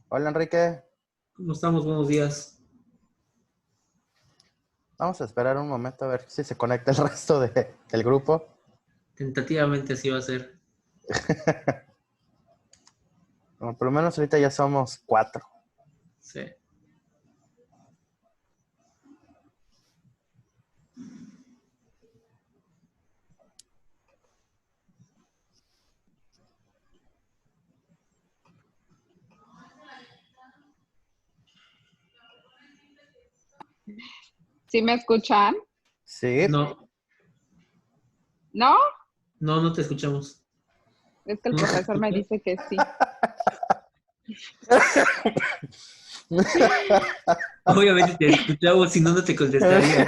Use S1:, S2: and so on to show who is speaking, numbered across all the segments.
S1: Hola, Enrique.
S2: ¿Cómo estamos? Buenos días.
S1: Vamos a esperar un momento a ver si se conecta el resto del grupo.
S2: Tentativamente así va a ser.
S1: Bueno, por lo menos ahorita ya somos 4.
S2: Sí.
S3: ¿Sí me escuchan?
S1: Sí.
S2: No,
S3: ¿No?
S2: no te escuchamos.
S3: Es que el profesor me dice que sí.
S2: Obviamente te escuchamos, si no, no te contestaría.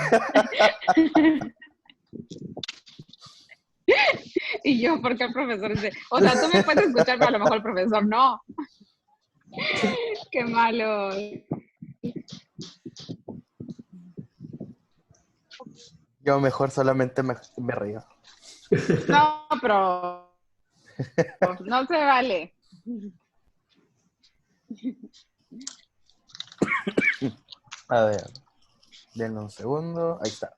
S3: Y yo, ¿por qué el profesor dice? O sea, tú me puedes escuchar, pero a lo mejor el profesor no. Qué malo.
S1: Yo mejor solamente me río.
S3: No, pero no se vale.
S1: A ver, denme un segundo. Ahí está.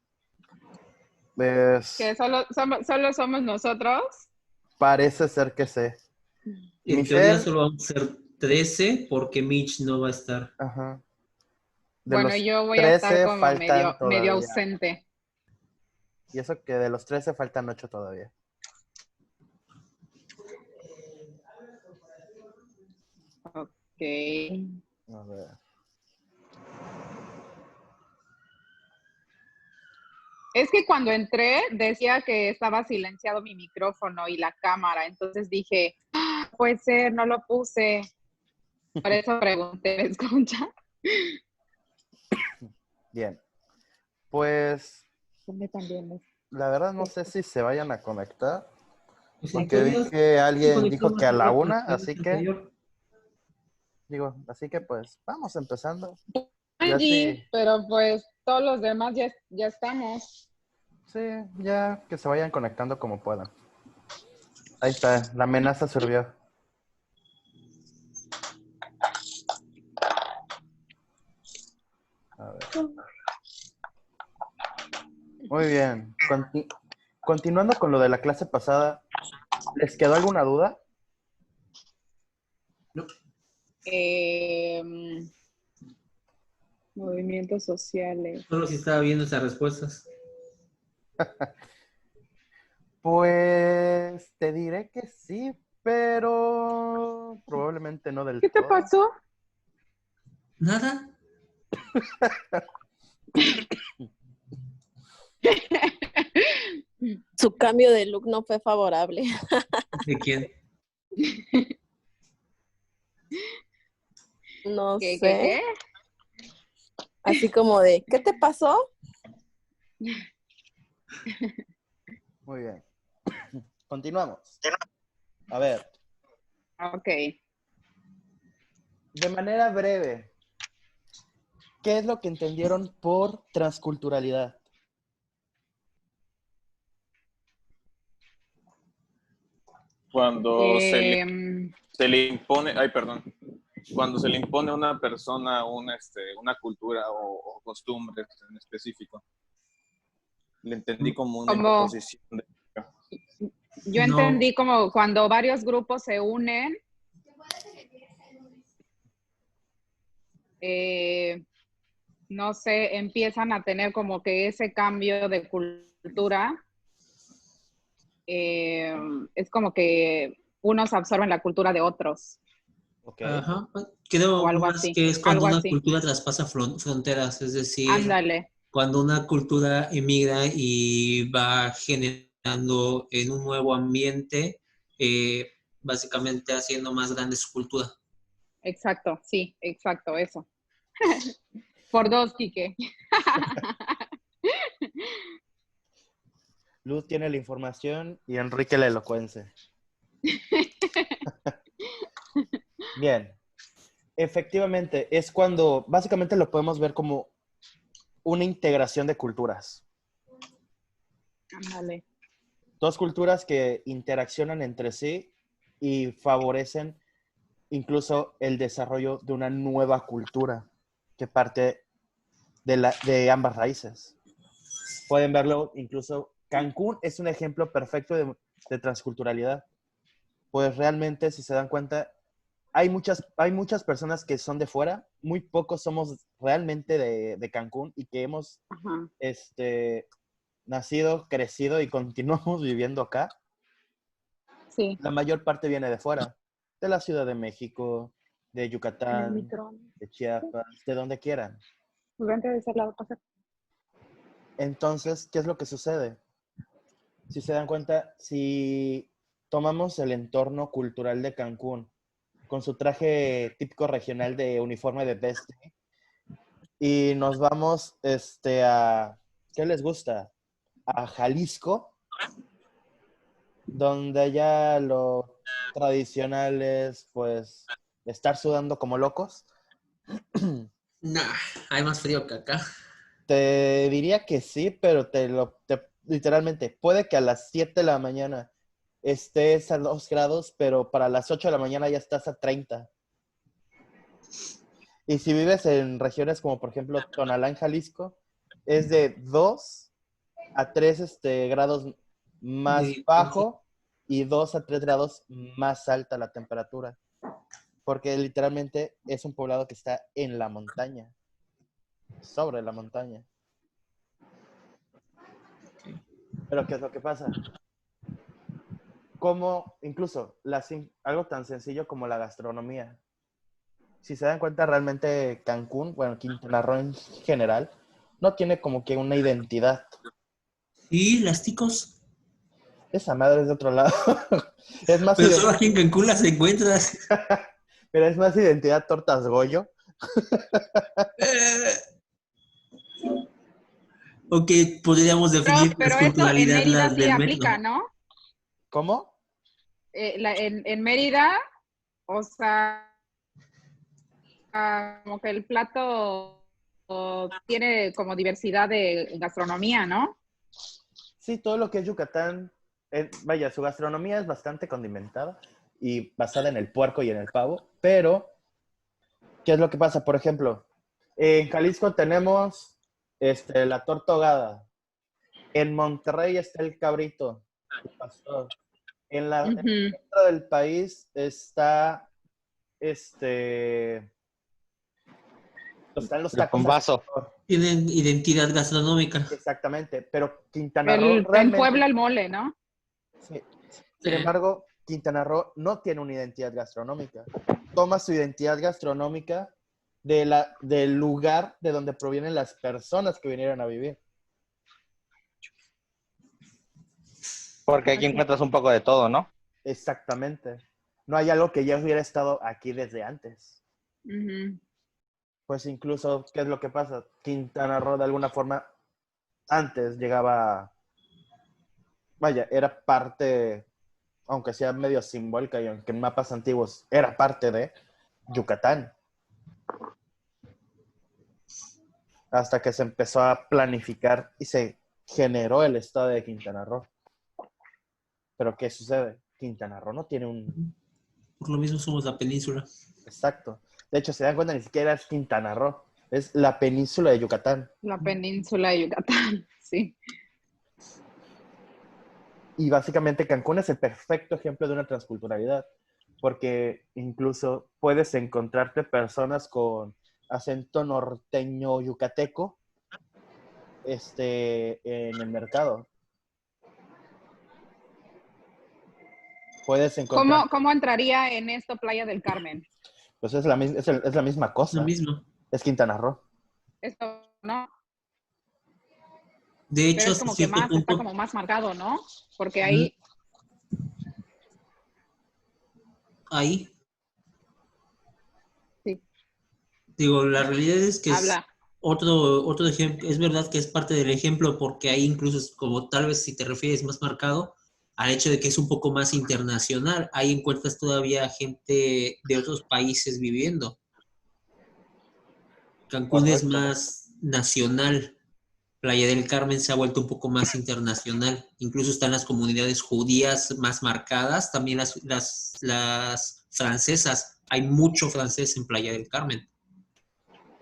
S1: ¿Ves?
S3: Que solo somos nosotros.
S1: Parece ser que sí.
S2: En teoría
S1: Michelle.
S2: solo vamos a ser 13 porque Mitch no va a estar.
S1: Ajá. De
S3: Bueno,
S1: los
S3: yo voy a estar
S1: 13
S3: como
S1: faltan
S3: medio
S1: todavía.
S3: ausente.
S1: Y eso que de los 13 faltan 8 todavía.
S3: Ok.
S1: A ver.
S3: Es que cuando entré decía que estaba silenciado mi micrófono y la cámara, entonces dije, puede ser, no lo puse. Por eso pregunté, ¿me escucha?
S1: Bien. Pues
S3: También.
S1: la verdad no sé si se vayan a conectar.
S2: Pues en
S1: Porque vi
S2: teoría
S1: que
S2: se
S1: alguien
S2: conectó
S1: dijo que
S2: hace
S1: a la
S2: rato
S1: 1,
S2: la vez
S1: así que
S2: anterior.
S1: pues vamos empezando. Ya sí,
S3: Angie, pero pues todos los demás ya estamos.
S1: sí, ya que se vayan conectando como puedan. Ahí está, la amenaza sirvió. A ver. Muy bien. Continuando con lo de la clase pasada, ¿les quedó alguna duda?
S2: No.
S3: Movimientos sociales.
S2: Solo si estaba viendo esas respuestas.
S1: Pues te diré que sí, pero probablemente no del
S3: ¿Qué te
S1: todo.
S3: pasó?
S2: ¿Nada?
S4: Su cambio de look no fue favorable.
S2: ¿De quién?
S4: No
S3: ¿Qué,
S4: sé.
S3: qué?
S4: Así como de, ¿qué te pasó?
S1: Muy bien. Continuamos. A ver,
S3: Ok.
S1: de manera breve, ¿qué es lo que entendieron por transculturalidad?
S5: Cuando
S3: Em,
S5: se le impone, ay, perdón, cuando se le impone a una persona una cultura o costumbres en específico. Le entendí como una
S3: como
S5: imposición de...
S3: yo
S2: No.
S3: entendí como cuando varios grupos se unen, no sé, empiezan a tener como que ese cambio de cultura. Es como que unos absorben la cultura de otros
S1: Ok.
S2: Ajá.
S3: o
S2: Creo
S3: algo
S2: más
S3: así,
S2: que es cuando
S3: algo
S2: una
S3: así.
S2: cultura traspasa fronteras, es decir,
S3: Ándale,
S2: cuando una cultura emigra y va generando en un nuevo ambiente, básicamente haciendo más grande su cultura.
S3: exacto, sí, exacto, eso. Por dos, Quique.
S1: Luz tiene la información y Enrique la elocuencia. Bien. Efectivamente, es cuando básicamente lo podemos ver como una integración de culturas.
S3: Ándale.
S1: Dos culturas que interaccionan entre sí y favorecen incluso el desarrollo de una nueva cultura que parte de ambas raíces. Pueden verlo incluso. Cancún es un ejemplo perfecto de transculturalidad. Pues realmente, si se dan cuenta, hay muchas personas que son de fuera, muy pocos somos realmente de Cancún y que hemos
S3: Ajá.
S1: nacido, crecido y continuamos viviendo acá.
S3: Sí.
S1: La mayor parte viene de fuera, de la Ciudad de México, de
S3: En el
S1: Yucatán,
S3: micro.
S1: de Chiapas, de donde quieran.
S3: Pues vente de ese lado, pasa.
S1: Entonces, ¿qué es lo que sucede? Si se dan cuenta, si tomamos el entorno cultural de Cancún, con su traje típico regional de uniforme de Destiny, y nos vamos a, ¿qué les gusta? A Jalisco, donde allá lo tradicional es, pues, estar sudando como locos.
S2: Nah, hay más frío que acá.
S1: Te diría que sí, pero literalmente, puede que a las 7 de la mañana estés a 2 grados, pero para las 8 de la mañana ya estás a 30. Y si vives en regiones como, por ejemplo, Tonalá, Jalisco, es de 2 a 3 grados
S2: De
S1: más
S2: diferencia.
S1: bajo y 2 a 3 grados más alta la temperatura. Porque literalmente es un poblado que está en la montaña, sobre la montaña. Pero ¿qué es lo que pasa? Como incluso algo tan sencillo como la gastronomía. Si se dan cuenta, realmente Cancún, bueno, Quintana Roo en general, no tiene como que una identidad.
S2: Sí, las ticos.
S1: Esa madre es de otro lado. Es más
S2: Pero solo aquí en Cancún las encuentras.
S1: pero es más identidad tortas Goyo.
S2: Ok, podríamos definir
S3: Pero eso en
S2: transculturalidad
S3: Mérida
S2: las
S3: sí
S2: del
S3: aplica,
S2: metro.
S3: ¿no?
S1: ¿Cómo?
S3: En Mérida, o sea, como que el plato tiene como diversidad de gastronomía, ¿no?
S1: Sí, todo lo que es Yucatán, vaya, su gastronomía es bastante condimentada y basada en el puerco y en el pavo, pero ¿qué es lo que pasa? Por ejemplo, en Jalisco tenemos la torta ahogada. En Monterrey está el cabrito, el pastor. En el
S3: Ujú.
S1: centro del país está este están los
S6: El
S1: tacos al
S6: pambazo.
S1: pastor.
S2: Tienen identidad gastronómica.
S1: Exactamente, pero Quintana Roo
S3: En
S1: realmente,
S3: Puebla el mole, ¿no?
S1: sí. Sin embargo, Quintana Roo no tiene una identidad gastronómica. Toma su identidad gastronómica del lugar de donde provienen las personas que vinieron a vivir.
S6: Porque aquí encuentras un poco de todo, ¿no?
S1: Exactamente. No hay algo que ya hubiera estado aquí desde antes.
S3: Ujú.
S1: Pues incluso, ¿qué es lo que pasa? Quintana Roo de alguna forma antes llegaba, vaya, era parte, aunque sea medio simbólica y aunque en mapas antiguos era parte de Yucatán. Hasta que se empezó a planificar y se generó el estado de Quintana Roo. Pero ¿qué sucede? Quintana Roo no tiene un...
S2: Por lo mismo somos la península.
S1: Exacto. De hecho, se dan cuenta, ni siquiera es Quintana Roo. Es la península de Yucatán.
S3: La península de Yucatán, sí.
S1: Y básicamente Cancún es el perfecto ejemplo de una transculturalidad. Porque incluso puedes encontrarte personas con acento norteño yucateco en el mercado. Puedes encontrar,
S3: ¿Cómo entraría en esto Playa del Carmen?
S1: pues es la misma
S2: Lo
S1: cosa.
S2: mismo.
S1: Es Quintana Roo.
S3: Esto, ¿no?
S2: De
S3: Pero
S2: hecho,
S3: es
S2: hasta
S3: como que
S2: cierto
S3: está
S2: punto,
S3: como más marcado, ¿no? Porque ahí,
S2: ahí,
S3: sí,
S2: digo, la realidad es que es
S3: habla.
S2: otro ejemplo. Es verdad que es parte del ejemplo porque ahí incluso es como tal vez si te refieres más marcado, al hecho de que es un poco más internacional. Ahí encuentras todavía gente de otros países viviendo. Cancún es
S1: Correcto.
S2: más nacional. Playa del Carmen se ha vuelto un poco más internacional. Incluso están las comunidades judías más marcadas, también las francesas. Hay mucho francés en Playa del Carmen.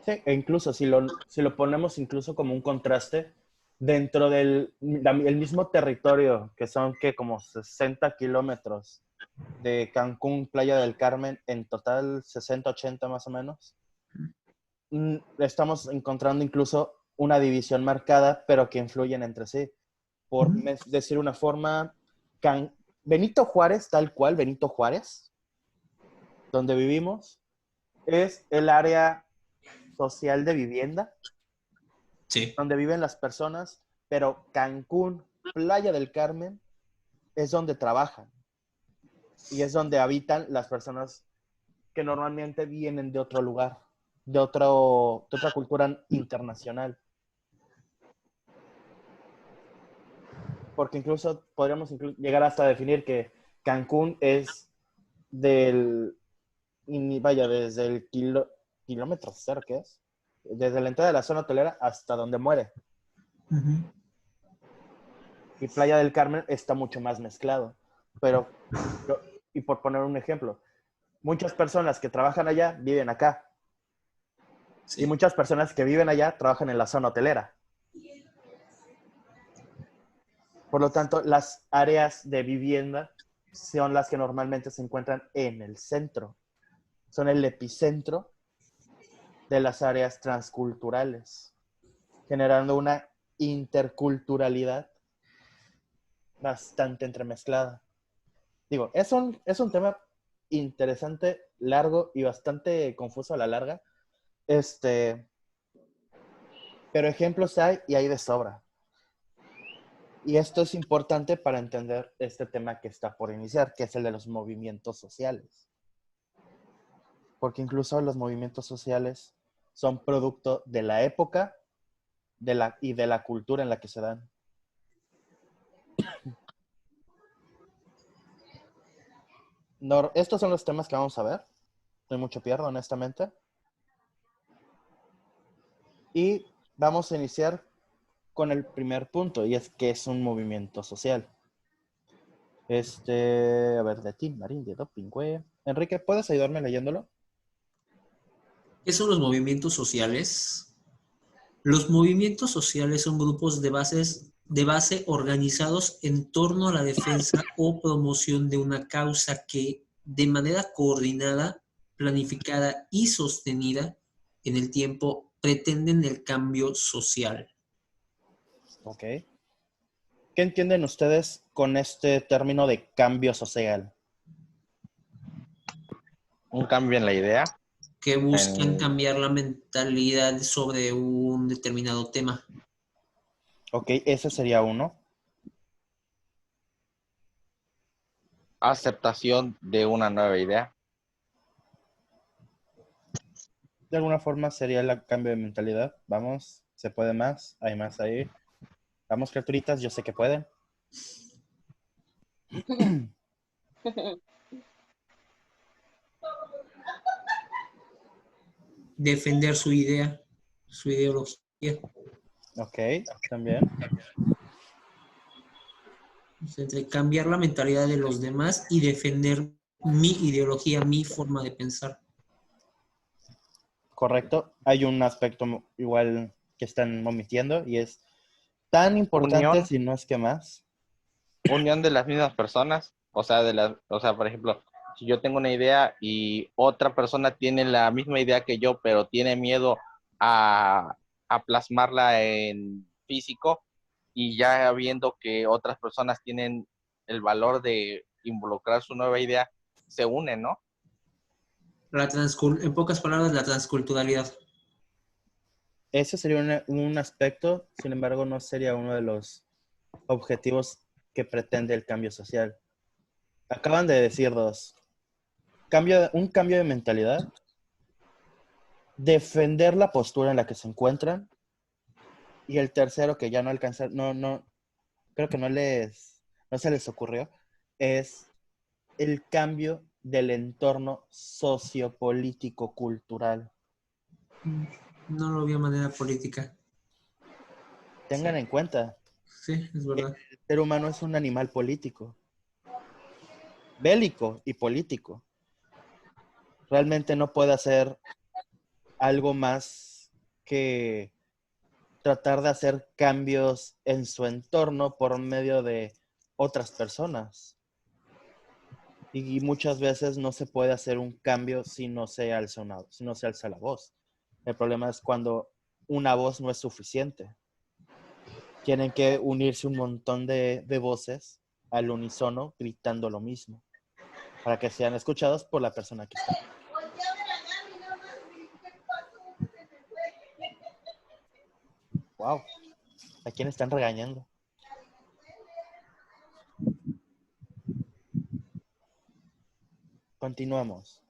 S1: Sí, e incluso si lo ponemos incluso como un contraste, dentro el mismo territorio, que son que como 60 kilómetros de Cancún, Playa del Carmen, en total 60, 80 más o menos, estamos encontrando incluso una división marcada, pero que influyen entre sí. Por decir una forma, Benito Juárez, tal cual, Benito Juárez, donde vivimos, es el área social de vivienda,
S2: Sí.
S1: donde viven las personas, pero Cancún, Playa del Carmen, es donde trabajan y es donde habitan las personas que normalmente vienen de otro lugar, de otra cultura internacional. Porque incluso podríamos llegar hasta definir que Cancún es desde el kilómetro cero, ¿qué es? Desde la entrada de la zona hotelera hasta donde muere. Y Playa del Carmen está mucho más mezclado. Y por poner un ejemplo, muchas personas que trabajan allá viven acá.
S2: Sí.
S1: Y muchas personas que viven allá trabajan en la zona hotelera. Por lo tanto, las áreas de vivienda son las que normalmente se encuentran en el centro. Son el epicentro de las áreas transculturales, generando una interculturalidad bastante entremezclada. Digo, es un tema interesante, largo y bastante confuso a la larga. Pero ejemplos hay y hay de sobra. Y esto es importante para entender este tema que está por iniciar, que es el de los movimientos sociales. Porque incluso los movimientos sociales son producto de la época y de la cultura en la que se dan. Estos son los temas que vamos a ver. No hay mucho pierdo, honestamente. Y vamos a iniciar con el primer punto, y es que es un movimiento social. A ver, de ti, Marín, de Doping, güey. Enrique, ¿puedes ayudarme leyéndolo?
S2: ¿Qué son los movimientos sociales? Los movimientos sociales son grupos de base organizados en torno a la defensa o promoción de una causa que, de manera coordinada, planificada y sostenida en el tiempo, pretenden el cambio social.
S1: Ok. ¿Qué entienden ustedes con este término de cambio social?
S6: Un cambio en la idea.
S2: Que buscan cambiar la mentalidad sobre un determinado tema.
S1: Ok, ese sería uno.
S6: Aceptación de una nueva idea.
S1: De alguna forma sería el cambio de mentalidad. Vamos, se puede más, hay más ahí. Vamos, criaturitas, yo sé que pueden.
S2: Defender su idea, su ideología.
S1: Ok, también.
S2: Entre cambiar la mentalidad de los demás y defender mi ideología, mi forma de pensar.
S1: Correcto. Hay un aspecto igual que están omitiendo y es tan importante,
S6: Unión.
S1: si no es que más.
S6: Unión de las mismas personas. O sea, por ejemplo, si yo tengo una idea y otra persona tiene la misma idea que yo, pero tiene miedo a plasmarla en físico, y ya viendo que otras personas tienen el valor de involucrar su nueva idea, se unen, ¿no?
S2: En pocas palabras, la transculturalidad.
S1: Ese sería un aspecto, sin embargo, no sería uno de los objetivos que pretende el cambio social. Acaban de decir dos. Un cambio de mentalidad, defender la postura en la que se encuentran, y el tercero que ya no alcanza, creo que no les no se les ocurrió, es el cambio del entorno sociopolítico-cultural.
S2: No lo vi de manera política.
S1: Tengan en cuenta,
S2: Sí, es verdad.
S1: el ser humano es un animal político, bélico y político. Realmente no puede hacer algo más que tratar de hacer cambios en su entorno por medio de otras personas. Y muchas veces no se puede hacer un cambio si no se alza la voz. El problema es cuando una voz no es suficiente. Tienen que unirse un montón de voces al unísono gritando lo mismo para que sean escuchados por la persona que está. Wow, ¿a quién están regañando? Continuamos.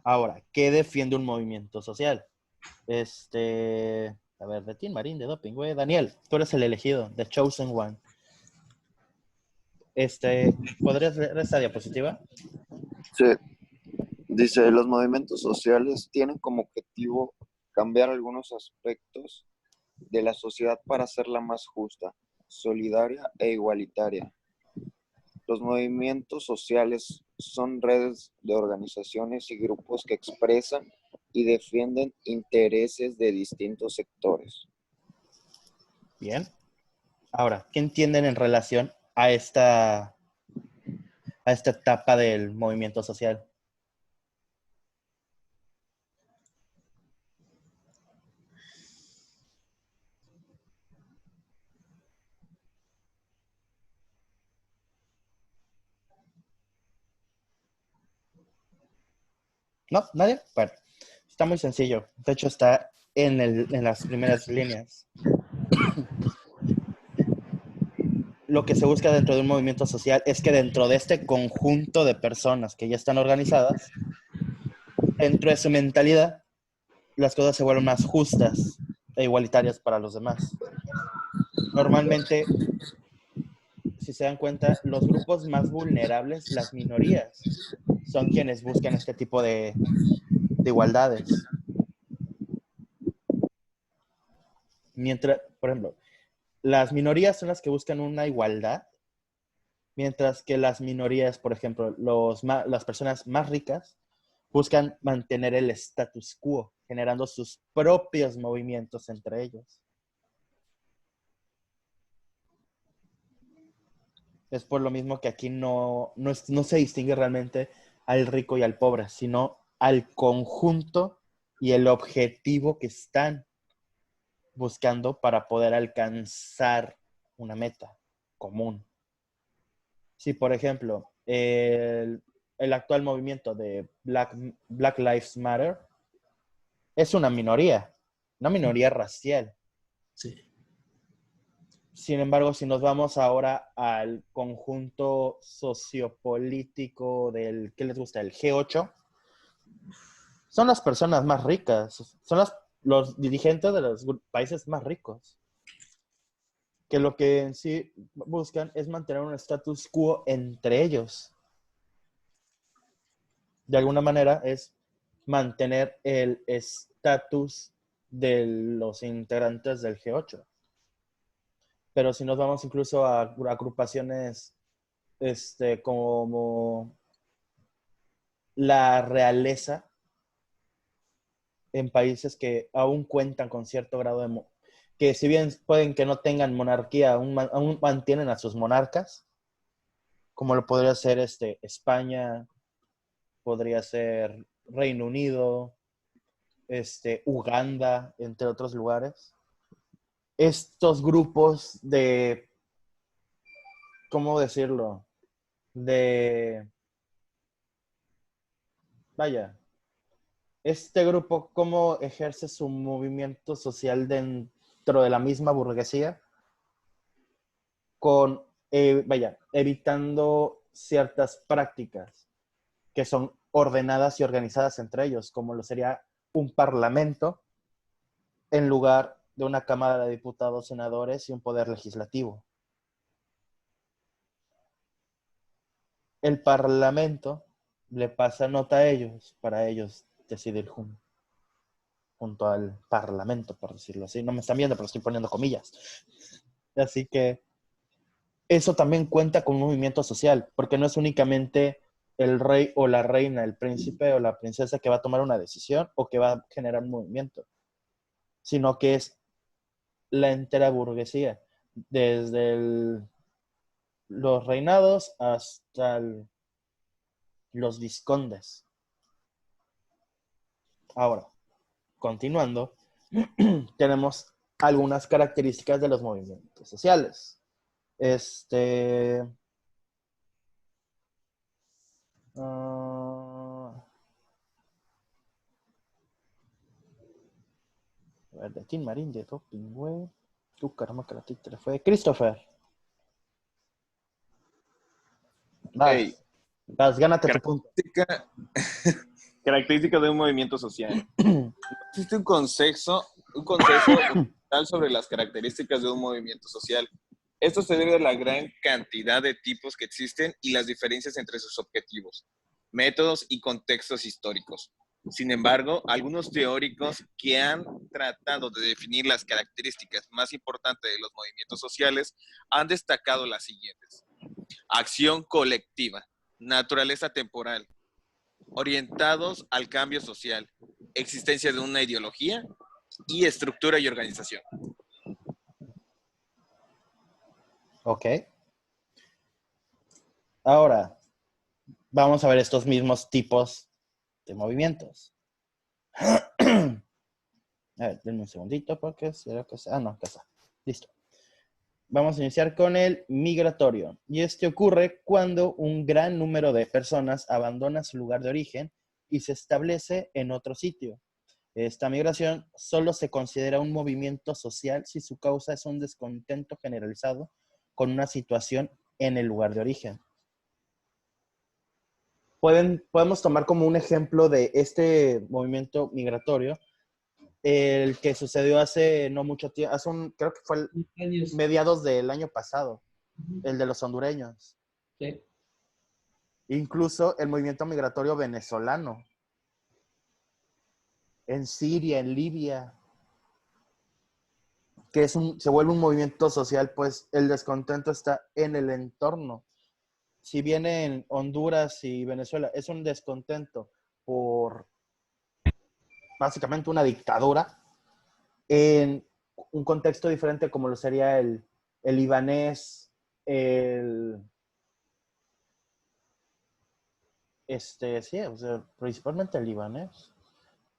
S1: Ahora, ¿qué defiende un movimiento social? A ver, de Tin Marín, de doping, güey. Daniel, tú eres el elegido, the chosen one. ¿Podrías leer esta diapositiva?
S7: Sí, dice, los movimientos sociales tienen como objetivo cambiar algunos aspectos de la sociedad para hacerla más justa, solidaria e igualitaria. Los movimientos sociales son redes de organizaciones y grupos que expresan y defienden intereses de distintos sectores.
S1: Bien. Ahora, ¿qué entienden en relación a esta etapa del movimiento social? ¿No? ¿Nadie? Bueno, está muy sencillo. De hecho, está en las primeras líneas. Lo que se busca dentro de un movimiento social es que dentro de este conjunto de personas que ya están organizadas, dentro de su mentalidad, las cosas se vuelven más justas e igualitarias para los demás. Normalmente, si se dan cuenta, los grupos más vulnerables, las minorías, son quienes buscan este tipo de igualdades. Mientras, por ejemplo, las minorías son las que buscan una igualdad, mientras que las minorías, por ejemplo, las personas más ricas, buscan mantener el status quo, generando sus propios movimientos entre ellos. Es por lo mismo que aquí no se distingue realmente al rico y al pobre, sino al conjunto y el objetivo que están buscando para poder alcanzar una meta común. Si, por ejemplo, el actual movimiento de Black Lives Matter es una minoría racial.
S2: Sí.
S1: Sin embargo, si nos vamos ahora al conjunto sociopolítico ¿qué les gusta? El G8, son las personas más ricas, son los dirigentes de los países más ricos, que lo que en sí buscan es mantener un status quo entre ellos. De alguna manera es mantener el estatus de los integrantes del G8. Pero si nos vamos incluso a agrupaciones como la realeza en países que aún cuentan con cierto grado que si bien pueden que no tengan monarquía, aún mantienen a sus monarcas, como lo podría ser España, podría ser Reino Unido, Uganda, entre otros lugares. Estos grupos de, ¿cómo decirlo? Vaya, este grupo, ¿cómo ejerce su movimiento social dentro de la misma burguesía? Evitando ciertas prácticas que son ordenadas y organizadas entre ellos, como lo sería un parlamento, en lugar de una Cámara de Diputados, senadores y un poder legislativo. El Parlamento le pasa nota a ellos para ellos decidir junto al Parlamento, por decirlo así. No me están viendo, pero estoy poniendo comillas. Así que eso también cuenta con un movimiento social, porque no es únicamente el rey o la reina, el príncipe o la princesa que va a tomar una decisión o que va a generar un movimiento, sino que es la entera burguesía, desde los reinados hasta los vizcondes. Ahora, continuando, tenemos algunas características de los movimientos sociales. A ver, de Tin Marín, de Doping, güey. Tu caramba, que la títere fue. Christopher. Vas,
S5: Hey,
S1: gánate tu punto.
S5: Característica de un movimiento social. Existe un consenso universal sobre las características de un movimiento social. Esto se debe a la gran cantidad de tipos que existen y las diferencias entre sus objetivos, métodos y contextos históricos. Sin embargo, algunos teóricos que han tratado de definir las características más importantes de los movimientos sociales han destacado las siguientes: acción colectiva, naturaleza temporal, orientados al cambio social, existencia de una ideología y estructura y organización.
S1: Ok. Ahora, vamos a ver estos mismos tipos de movimientos. A ver, denme un segundito porque será que... Ah, no, acá está. Listo. Vamos a iniciar con el migratorio. Y este ocurre cuando un gran número de personas abandona su lugar de origen y se establece en otro sitio. Esta migración solo se considera un movimiento social si su causa es un descontento generalizado con una situación en el lugar de origen. Podemos tomar como un ejemplo de este movimiento migratorio el que sucedió hace no mucho tiempo, creo que fue mediados del año pasado, el de los hondureños.
S2: Sí.
S1: Incluso el movimiento migratorio venezolano, en Siria, en Libia, que se vuelve un movimiento social, pues el descontento está en el entorno. Si bien en Honduras y Venezuela es un descontento por básicamente una dictadura, en un contexto diferente como lo sería el libanés, sí, o sea, principalmente el libanés,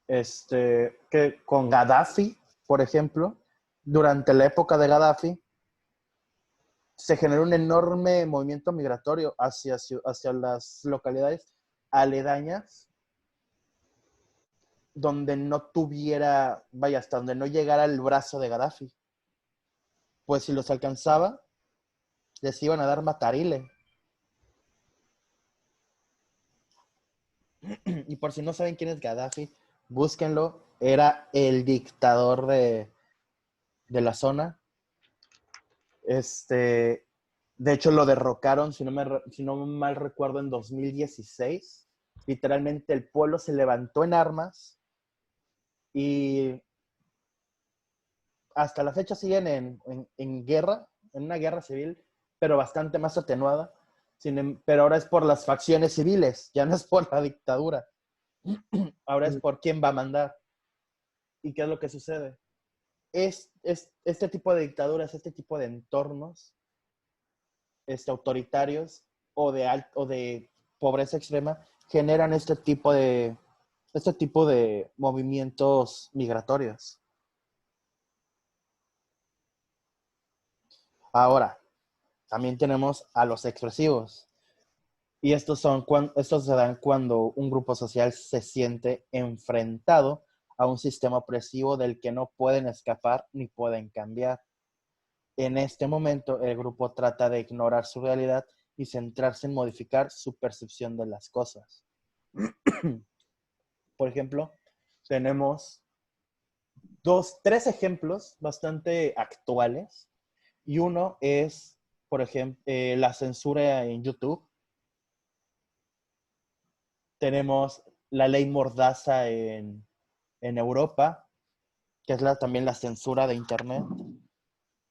S1: que con Gaddafi, por ejemplo, durante la época de Gaddafi, se generó un enorme movimiento migratorio hacia las localidades aledañas donde no tuviera, vaya, hasta donde no llegara el brazo de Gaddafi. Pues si los alcanzaba, les iban a dar matarile. Y por si no saben quién es Gaddafi, búsquenlo. Era el dictador de la zona. De hecho, lo derrocaron, si no mal recuerdo, en 2016. Literalmente el pueblo se levantó en armas y hasta la fecha siguen en guerra, en una guerra civil, pero bastante más atenuada. Pero ahora es por las facciones civiles, ya no es por la dictadura. Ahora es por quién va a mandar. ¿Y qué es lo que sucede? Este tipo de dictaduras, este tipo de entornos autoritarios o de pobreza extrema generan este tipo de movimientos migratorios. Ahora, también tenemos a los expresivos. Y estos se dan cuando un grupo social se siente enfrentado a un sistema opresivo del que no pueden escapar ni pueden cambiar. En este momento, el grupo trata de ignorar su realidad y centrarse en modificar su percepción de las cosas. Por ejemplo, tenemos tres ejemplos bastante actuales. Y uno es, por ejemplo, la censura en YouTube. Tenemos la ley Mordaza en Europa, que es también la censura de Internet.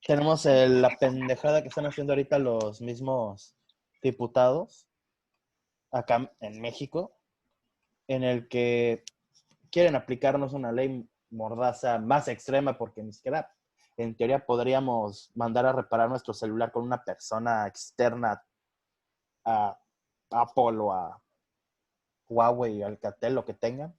S1: Tenemos la pendejada que están haciendo ahorita los mismos diputados acá en México, en el que quieren aplicarnos una ley Mordaza más extrema, porque ni siquiera en teoría podríamos mandar a reparar nuestro celular con una persona externa a Apple o a Huawei, Alcatel, lo que tengan.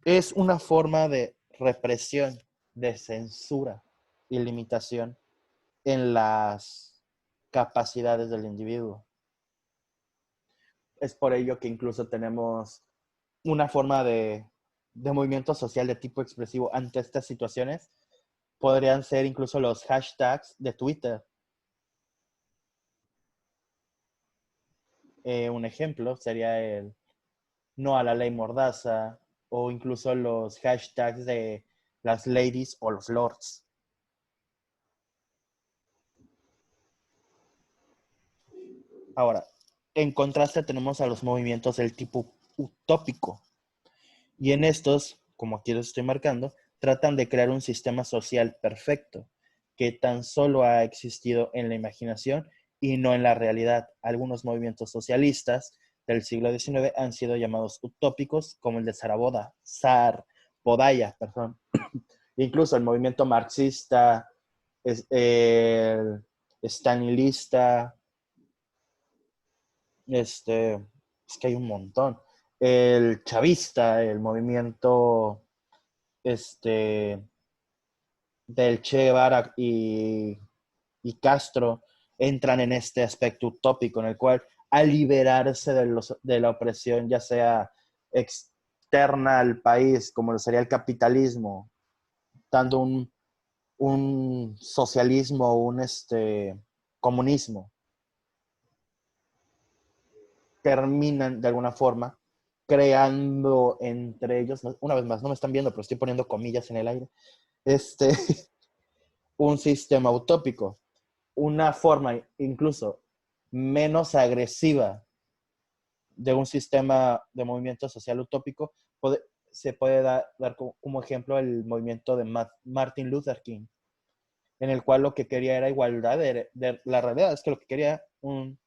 S1: Es una forma de represión, de censura y limitación en las capacidades del individuo. Es por ello que incluso tenemos una forma de movimiento social de tipo expresivo ante estas situaciones. Podrían ser incluso los hashtags de Twitter. Un ejemplo sería el no a la ley Mordaza, o incluso los hashtags de las ladies o los lords. Ahora, en contraste tenemos a los movimientos del tipo utópico. Y en estos, como aquí los estoy marcando, tratan de crear un sistema social perfecto, que tan solo ha existido en la imaginación y no en la realidad. Algunos movimientos socialistas del siglo XIX han sido llamados utópicos, como el de Podaya, perdón. Incluso el movimiento marxista, el stalinista, es que hay un montón. El chavista, el movimiento del Che Guevara y Castro entran en este aspecto utópico en el cual, al liberarse de la opresión, ya sea externa al país, como lo sería el capitalismo, dando un socialismo, un comunismo, terminan de alguna forma creando entre ellos, una vez más, no me están viendo, pero estoy poniendo comillas en el aire, un sistema utópico, una forma incluso menos agresiva de un sistema de movimiento social utópico. Se puede dar como ejemplo el movimiento de Martin Luther King, en el cual lo que quería era igualdad. La realidad es que lo que quería un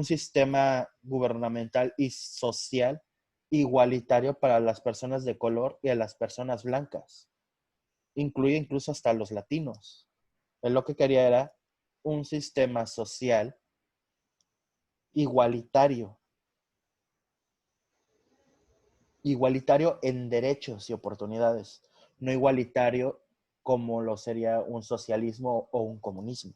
S1: sistema gubernamental y social igualitario para las personas de color y a las personas blancas. Incluye incluso hasta los latinos. Él lo que quería era un sistema social igualitario. Igualitario en derechos y oportunidades. No igualitario como lo sería un socialismo o un comunismo.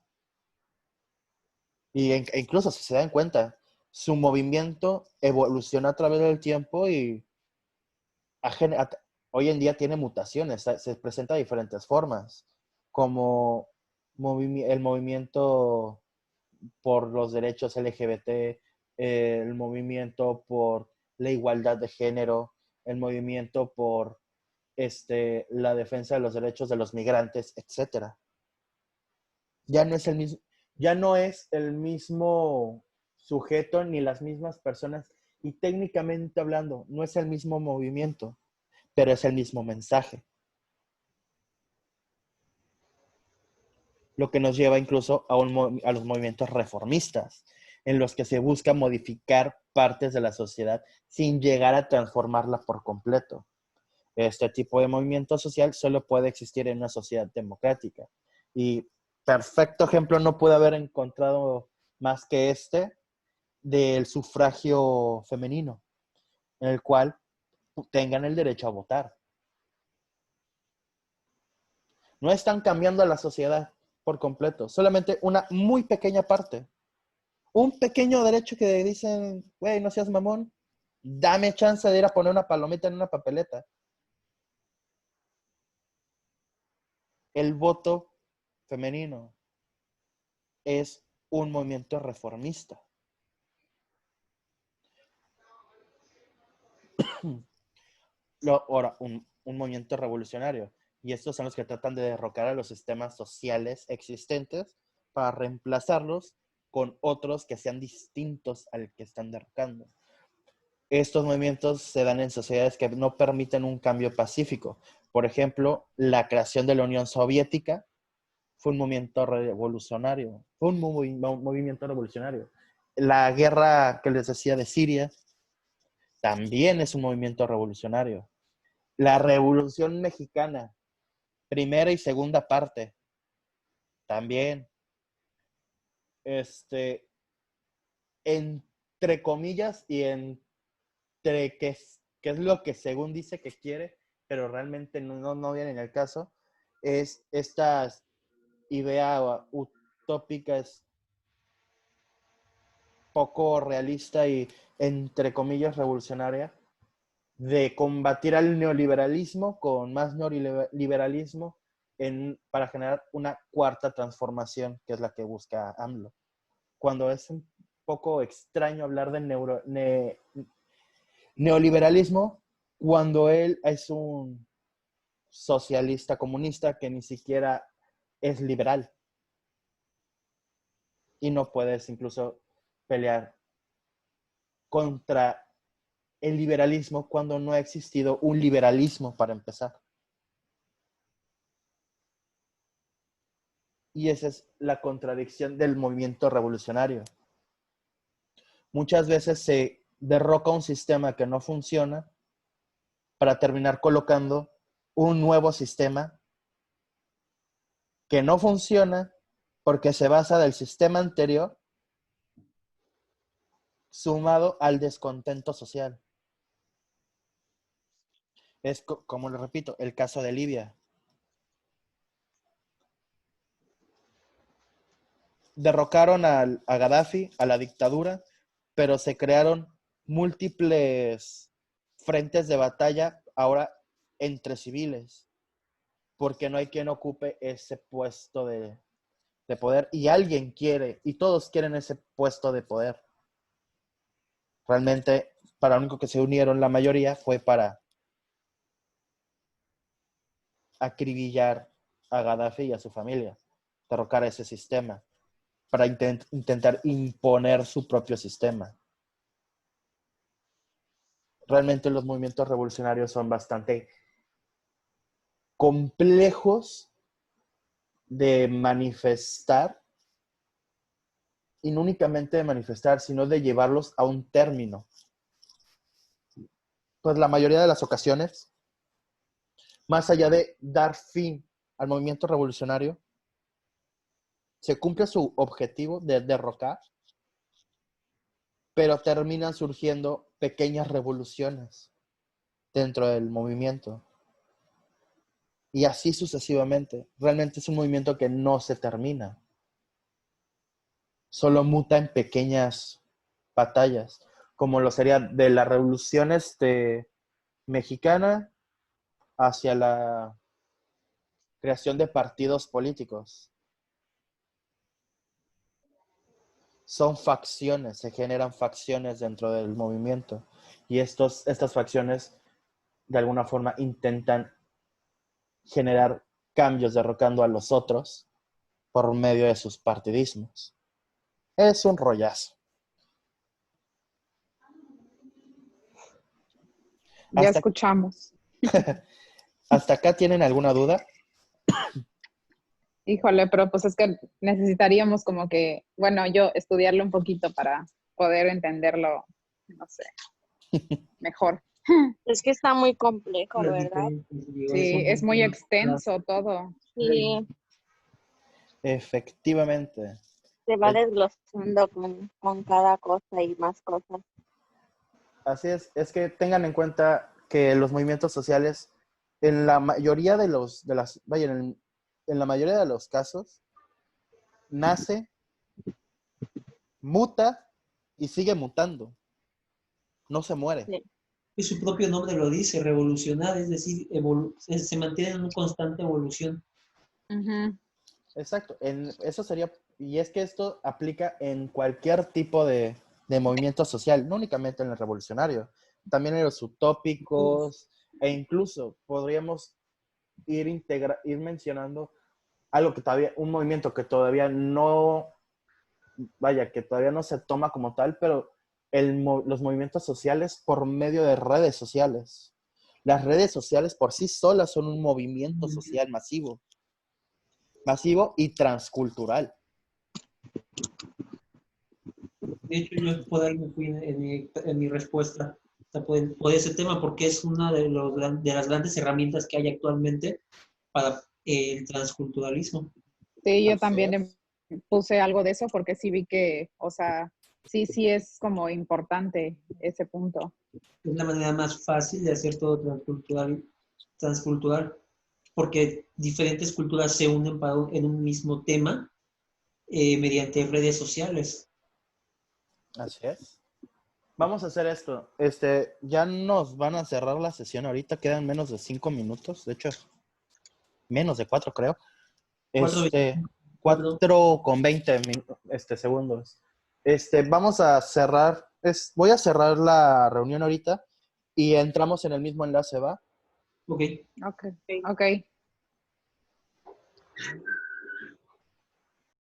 S1: E incluso, si se dan cuenta, su movimiento evoluciona a través del tiempo y hoy en día tiene mutaciones, se presenta de diferentes formas, como el movimiento por los derechos LGBT, el movimiento por la igualdad de género, el movimiento por la defensa de los derechos de los migrantes, etc. Ya no es el mismo sujeto ni las mismas personas, y técnicamente hablando, no es el mismo movimiento, pero es el mismo mensaje. Lo que nos lleva incluso a los movimientos reformistas, en los que se busca modificar partes de la sociedad sin llegar a transformarla por completo. Este tipo de movimiento social solo puede existir en una sociedad democrática. Y perfecto ejemplo no pude haber encontrado más que del sufragio femenino, en el cual tengan el derecho a votar. No están cambiando a la sociedad por completo, solamente una muy pequeña parte. Un pequeño derecho que dicen, güey, no seas mamón, dame chance de ir a poner una palomita en una papeleta. El voto femenino es un movimiento reformista. Ahora, un movimiento revolucionario. Y estos son los que tratan de derrocar a los sistemas sociales existentes para reemplazarlos con otros que sean distintos al que están derrocando. Estos movimientos se dan en sociedades que no permiten un cambio pacífico. Por ejemplo, la creación de la Unión Soviética fue un movimiento revolucionario. Fue un movimiento revolucionario. La guerra que les decía de Siria también es un movimiento revolucionario. La Revolución Mexicana, primera y segunda parte, también. Entre comillas y entre que es lo que según dice que quiere, pero realmente no viene en el caso, es esta idea utópica, es poco realista y entre comillas revolucionaria, de combatir al neoliberalismo con más neoliberalismo para generar una cuarta transformación, que es la que busca AMLO. Cuando es un poco extraño hablar de neoliberalismo, cuando él es un socialista comunista que ni siquiera es liberal. Y no puedes incluso pelear contra el liberalismo cuando no ha existido un liberalismo para empezar. Y esa es la contradicción del movimiento revolucionario. Muchas veces se derroca un sistema que no funciona para terminar colocando un nuevo sistema que no funciona porque se basa del sistema anterior sumado al descontento social. Es como le repito, el caso de Libia. Derrocaron a Gaddafi, a la dictadura, pero se crearon múltiples frentes de batalla ahora entre civiles, porque no hay quien ocupe ese puesto de poder, y alguien quiere, y todos quieren ese puesto de poder. Realmente, para lo único que se unieron la mayoría fue para acribillar a Gaddafi y a su familia, derrocar ese sistema, para intentar imponer su propio sistema. Realmente los movimientos revolucionarios son bastante complejos de manifestar, y no únicamente de manifestar, sino de llevarlos a un término. Pues la mayoría de las ocasiones, más allá de dar fin al movimiento revolucionario, se cumple su objetivo de derrocar, pero terminan surgiendo pequeñas revoluciones dentro del movimiento. Y así sucesivamente. Realmente es un movimiento que no se termina. Solo muta en pequeñas batallas, como lo sería de la revolución mexicana hacia la creación de partidos políticos. Son facciones, se generan facciones dentro del movimiento, y estas facciones de alguna forma intentan generar cambios derrocando a los otros por medio de sus partidismos. Es un rollazo.
S3: Ya escuchamos.
S1: ¿Hasta acá tienen alguna duda?
S3: Híjole, pero pues es que necesitaríamos como que, bueno, yo estudiarlo un poquito para poder entenderlo, no sé, mejor.
S4: Es que está muy complejo,
S2: Las
S4: ¿verdad?
S2: diferentes ideas
S3: Sí,
S2: son
S3: es muy
S2: muy
S3: extenso todo.
S4: Sí,
S1: Efectivamente.
S4: se va desglosando con cada cosa y más cosas.
S1: Así es que tengan en cuenta que los movimientos sociales, en la mayoría de en la mayoría de los casos, nace, muta y sigue mutando. No se muere.
S4: Sí.
S2: Y su propio nombre lo dice, revolucionar, es decir, se mantiene en una constante evolución.
S3: Ujú.
S1: Exacto. Eso sería, y es que esto aplica en cualquier tipo de movimiento social, no únicamente en el revolucionario, también en los utópicos, E incluso podríamos ir mencionando algo que todavía, un movimiento que todavía no, vaya, que todavía no se toma como tal, pero los movimientos sociales por medio de redes sociales. Las redes sociales por sí solas son un movimiento social masivo y transcultural.
S2: De hecho, yo por ahí me fui en mi respuesta por ese tema, porque es una de las grandes herramientas que hay actualmente para el transculturalismo.
S3: Sí, yo
S1: Así
S3: también
S1: es.
S3: puse algo de eso porque sí vi que, o sea, sí es como importante ese punto.
S2: Es la manera más fácil de hacer todo transcultural, porque diferentes culturas se unen en un mismo tema mediante redes sociales.
S1: Así es. Vamos a hacer esto. Ya nos van a cerrar la sesión ahorita. Quedan menos de 5 minutos. De hecho, menos de 4, creo. 4 con 20 segundos. Vamos a cerrar. Voy a cerrar la reunión ahorita y entramos en el mismo enlace, ¿va?
S2: Ok.
S3: Ok.